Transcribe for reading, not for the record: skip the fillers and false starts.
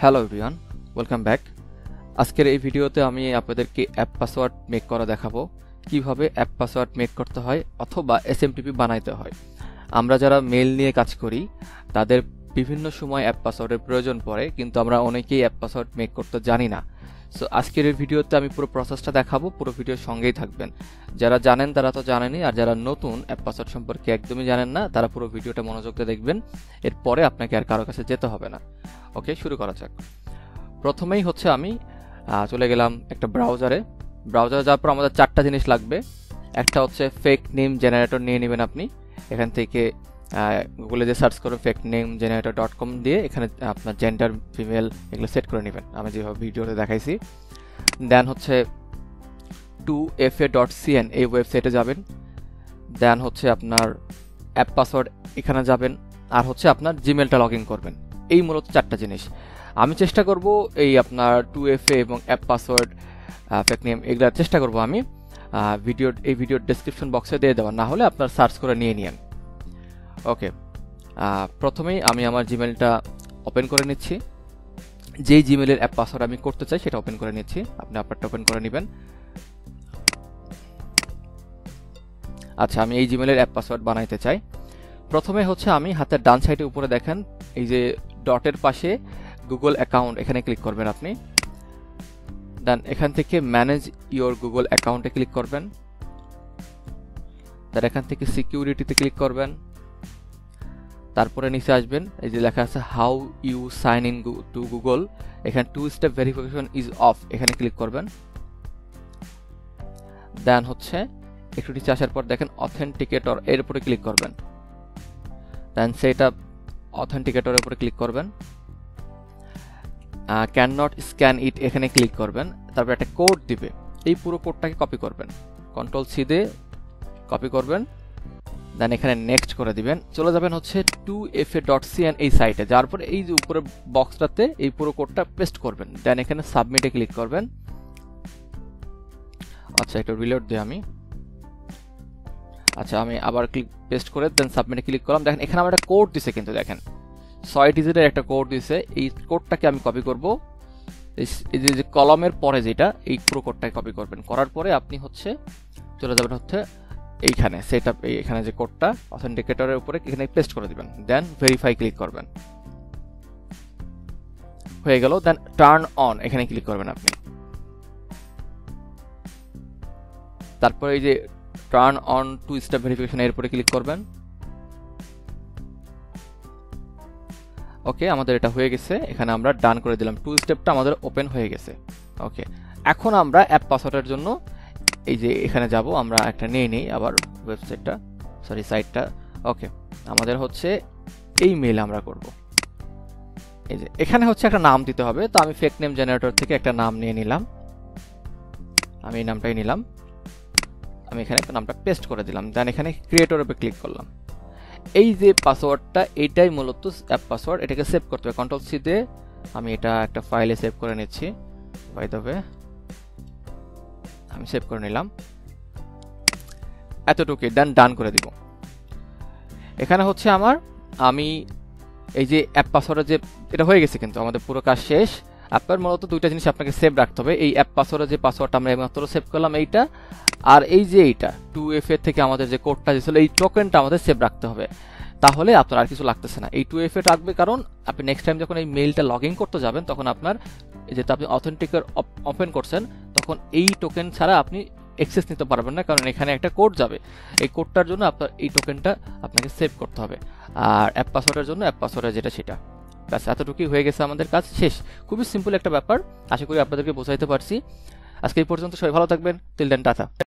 Hello everyone, welcome back. আজকের এই ভিডিওতে আমি আপনাদেরকে অ্যাপ পাসওয়ার্ড মেক করা দেখাবো, কিভাবে অ্যাপ পাসওয়ার্ড মেক করতে হয় অথবা এসএমটিপি বানাইতে হয়। আমরা যারা মেল নিয়ে কাজ করি তাদের বিভিন্ন সময় অ্যাপ পাসওয়ার্ডের প্রয়োজন পড়ে, কিন্তু আমরা অনেকেই অ্যাপ পাসওয়ার্ড মেক করতে জানি না। সো আজকের এই ভিডিওতে আমি পুরো প্রসেসটা দেখাবো, পুরো ভিডিওর সঙ্গেই থাকবেন। যারা জানেন তারা তো জানেনই, আর যারা নতুন অ্যাপ পাসওয়ার্ড সম্পর্কে একদমই জানেন না তারা পুরো ভিডিওটা মনোযোগ দিয়ে দেখবেন। এরপরে আপনাকে আর কারো কাছে যেতে হবে না। ওকে, শুরু করা যাক। প্রথমেই হচ্ছে আমি চলে গেলাম একটা ব্রাউজারে যাওয়ার পর আমাদের চারটা জিনিস লাগবে। একটা হচ্ছে ফেক নেম জেনারেটর নিয়ে নেবেন আপনি। এখান থেকে গুগলে যে সার্চ করবেন fakenamgenerator.com দিয়ে এখানে আপনার জেন্ডার ফিমেল এগুলো সেট করে নেবেন, আমি যেভাবে ভিডিওতে দেখাইছি। দেন হচ্ছে 2fa.cn এই ওয়েবসাইটে যাবেন। দেন হচ্ছে আপনার অ্যাপ পাসওয়ার্ড এখানে যাবেন, আর হচ্ছে আপনার জিমেলটা লগ ইন করবেন। এই মূলত চারটা জিনিস আমি চেষ্টা করব এই আপনার 2FA এবং অ্যাপ পাসওয়ার্ড ফেক নেম এগুলো চেষ্টা করব আমি এই ভিডিওর ডেসক্রিপশন বক্সে দিয়ে দেওয়া, না হলে আপনার সার্চ করে নিয়ে নিন। ওকে, প্রথমেই আমি আমার জিমেলটা ওপেন করে নিচ্ছি। যেই জিমেলের অ্যাপ পাসওয়ার্ড আমি করতে চাই সেটা ওপেন করে নিচ্ছি। আপনি আপনারটা ওপেন করে নেবেন। আচ্ছা, আমি এই জিমেলের অ্যাপ পাসওয়ার্ড বানাইতে চাই। প্রথমে হচ্ছে আমি হাতের ডান সাইডে উপরে দেখেন এই যে ডটের পাশে গুগল অ্যাকাউন্ট, এখানে ক্লিক করবেন আপনি। দেন এখান থেকে ম্যানেজ ইওর গুগল অ্যাকাউন্টে ক্লিক করবেন। তার এখান থেকে সিকিউরিটিতে ক্লিক করবেন। তারপরে নিচে আসবেন, এই যে লেখা আছে how you sign in to Google, এখানে 2 স্টেপ ভেরিফিকেশন ইজ অফ, এখানে ক্লিক করবেন। দেন হচ্ছে একটু নিচে আসার পর দেখেন অথেন্টিকেটর, এর উপরে ক্লিক করবেন। দেন সেটা অথেন্টিকেটরের উপরে ক্লিক করবেন। ক্যান নট স্ক্যান ইট, এখানে ক্লিক করবেন। তারপর একটা কোড দিবে, এই পুরো কোডটাকে কপি করবেন, Ctrl+C দিয়ে কপি করবেন। দেন এখানে নেক্সট করে দিবেন। চলে যাবেন হচ্ছে 2fa.cn এই সাইটে, যার পরে এই যে উপরে বক্সটাতে এই পুরো কোডটা পেস্ট করবেন। দেন এখানে সাবমিটে ক্লিক করবেন। আচ্ছা, একটু রিলোড দিই আমি। আচ্ছা, আমি আবার পেস্ট করে দেন সাবমিটে ক্লিক করলাম। দেখেন এখানে আমার একটা কোড দিছে, কিন্তু দেখেন 6 ডিজিটের একটা কোড দিছে। এই কোডটাকে আমি কপি করব। এই যে কলমের পরে যেটা, এই পুরো কোডটাকে কপি করবেন। করার পরে আপনি হচ্ছে চলে যাবেন হচ্ছে এইখানে সেটআপ, এখানে যে কোডটা অথেন্টিকেটরের উপরে এখানে পেস্ট করে দিবেন। দেন ভেরিফাই ক্লিক করবেন, হয়ে গেল। দেন টার্ন অন, এখানে ক্লিক করবেন আপনি। তারপরে এই যে টার্ন অন 2 স্টেপ ভেরিফিকেশন এর উপরে ক্লিক করবেন। ওকে, আমাদের এটা হয়ে গেছে। এখানে আমরা ডান করে দিলাম, 2 স্টেপটা আমাদের ওপেন হয়ে গেছে। ওকে, এখন আমরা অ্যাপ পাসওয়ার্ডের জন্য এই যে এখানে যাব, আমরা একটা নিয়ে নিই আবার সাইটটা। ওকে, আমাদের হচ্ছে এই মেইল আমরা করব। এই যে এখানে হচ্ছে একটা নাম দিতে হবে, তো আমি ফেক নেম জেনারেটর থেকে একটা নাম নিয়ে নিলাম। আমি এই নামটাই নিলাম। আমি এখানে নামটা পেস্ট করে দিলাম। দেন এখানে ক্রিয়েটর উপরে ক্লিক করলাম। এই যে পাসওয়ার্ডটা, এটাই মূলত অ্যাপ পাসওয়ার্ড। এটাকে সেভ করতে হবে, Ctrl+C দিয়ে আমি এটা একটা ফাইলে সেভ করে নিচ্ছি। বাই দ্য ওয়ে, আমি সেভ করে নিলাম এতটুকু। দেন ডান করে দিব। এখানে হচ্ছে আমি এই যে অ্যাপ পাসওয়ার্ডের যে এটা হয়ে গেছে, কিন্তু আমাদের পুরো কাজ শেষ। আপনার মূলত দুইটা জিনিস আপনাকে সেভ রাখতে হবে। এই অ্যাপ পাসওয়ার্ডের যে পাসওয়ার্ডটা আমরা এইমাত্র সেভ করলাম এইটা, আর এই যে এইটা 2FA থেকে আমাদের যে কোডটা দিয়েছিল এই টোকেনটা আমাদের সেভ রাখতে হবে। তাহলে আপনার আর কিছু লাগতেছে না। এই 2FA রাখবে, কারণ আপনি নেক্সট টাইম যখন এই মেইলটা লগ ইন করতে যাবেন তখন আপনার যেটা আপনি অথেন্টিকেটর ওপেন করছেন, তখন এই টোকেন ছাড়া আপনি অ্যাক্সেস নিতে পারবেন না, কারণ এখানে একটা কোড যাবে। এই কোডটার জন্য আপনার এই টোকেনটা আপনাকে সেভ করতে হবে। আর অ্যাপ পাসওয়ার্ডের জন্য অ্যাপ পাসওয়ার্ডের যেটা সেটা। ব্যাস, এতটুকুই হয়ে গেছে, আমাদের কাজ শেষ। খুবই সিম্পল একটা ব্যাপার, আশা করি আপনাদেরকে বোঝাইতে পারছি। আজকে এই পর্যন্ত, সবাই ভালো থাকবেন। Till then, tata.